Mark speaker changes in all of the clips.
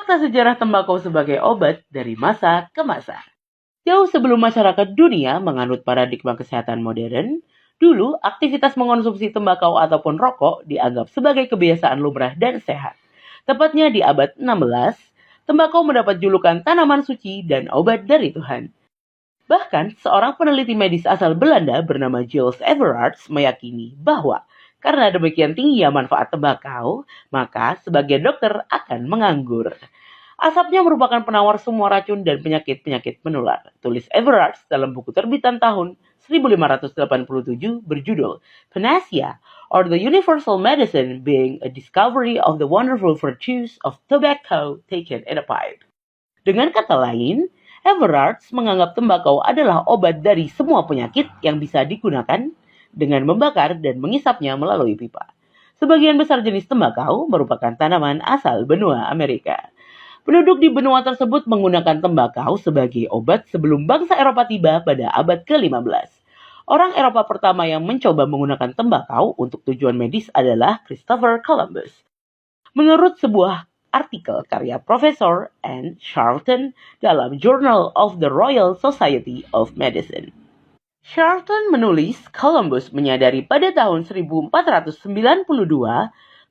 Speaker 1: Fakta sejarah tembakau sebagai obat dari masa ke masa. Jauh sebelum masyarakat dunia menganut paradigma kesehatan modern, dulu aktivitas mengonsumsi tembakau ataupun rokok dianggap sebagai kebiasaan lumrah dan sehat. Tepatnya di abad 16, tembakau mendapat julukan tanaman suci dan obat dari Tuhan. Bahkan, seorang peneliti medis asal Belanda bernama Jules Everarts meyakini bahwa karena demikian tingginya manfaat tembakau, maka sebagian dokter akan menganggur. Asapnya merupakan penawar semua racun dan penyakit-penyakit menular, tulis Everarts dalam buku terbitan tahun 1587 berjudul Panacea, or the Universal Medicine being a discovery of the wonderful virtues of tobacco taken in a pipe. Dengan kata lain, Everarts menganggap tembakau adalah obat dari semua penyakit yang bisa digunakan dengan membakar dan mengisapnya melalui pipa. Sebagian besar jenis tembakau merupakan tanaman asal benua Amerika. Penduduk di benua tersebut menggunakan tembakau sebagai obat sebelum bangsa Eropa tiba pada abad ke-15. Orang Eropa pertama yang mencoba menggunakan tembakau untuk tujuan medis adalah Christopher Columbus. Menurut sebuah artikel karya Profesor Anne Charlton dalam Journal of the Royal Society of Medicine. Charlton menulis Columbus menyadari pada tahun 1492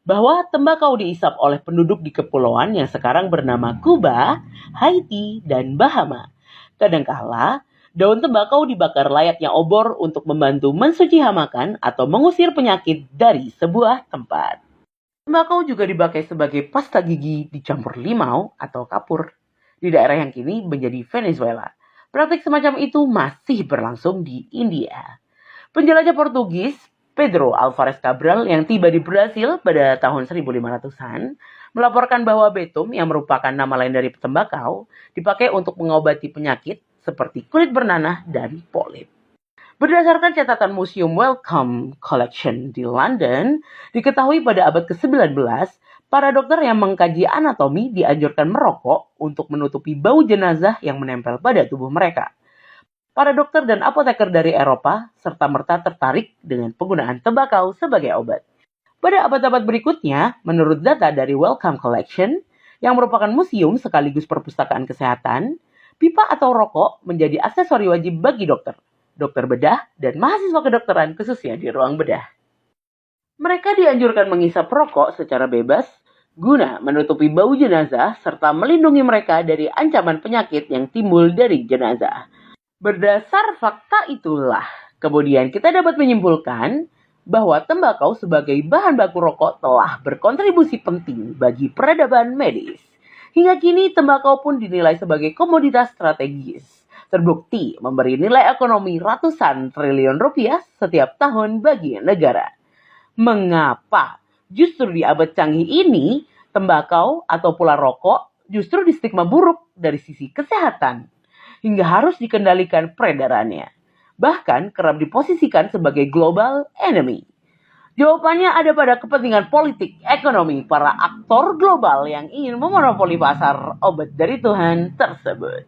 Speaker 1: bahwa tembakau diisap oleh penduduk di kepulauan yang sekarang bernama Kuba, Haiti, dan Bahama. Kadangkala, daun tembakau dibakar layaknya obor untuk membantu mensuci hamakan atau mengusir penyakit dari sebuah tempat. Tembakau juga dipakai sebagai pasta gigi dicampur limau atau kapur di daerah yang kini menjadi Venezuela. Praktik semacam itu masih berlangsung di India. Penjelajah Portugis Pedro Alvarez Cabral yang tiba di Brasil pada tahun 1500-an melaporkan bahwa betum yang merupakan nama lain dari tembakau dipakai untuk mengobati penyakit seperti kulit bernanah dan polip. Berdasarkan catatan Museum Wellcome Collection di London, diketahui pada abad ke-19, para dokter yang mengkaji anatomi dianjurkan merokok untuk menutupi bau jenazah yang menempel pada tubuh mereka. Para dokter dan apoteker dari Eropa serta-merta tertarik dengan penggunaan tembakau sebagai obat. Pada abad-abad berikutnya, menurut data dari Wellcome Collection, yang merupakan museum sekaligus perpustakaan kesehatan, pipa atau rokok menjadi aksesori wajib bagi dokter bedah, dan mahasiswa kedokteran khususnya di ruang bedah. Mereka dianjurkan menghisap rokok secara bebas guna menutupi bau jenazah serta melindungi mereka dari ancaman penyakit yang timbul dari jenazah. Berdasar fakta itulah, kemudian kita dapat menyimpulkan bahwa tembakau sebagai bahan baku rokok telah berkontribusi penting bagi peradaban medis. Hingga kini tembakau pun dinilai sebagai komoditas strategis. Terbukti memberi nilai ekonomi ratusan triliun rupiah setiap tahun bagi negara. Mengapa justru di abad canggih ini tembakau atau pula rokok justru distigma buruk dari sisi kesehatan? Hingga harus dikendalikan peredarannya. Bahkan kerap diposisikan sebagai global enemy. Jawabannya ada pada kepentingan politik, ekonomi para aktor global yang ingin memonopoli pasar obat dari Tuhan tersebut.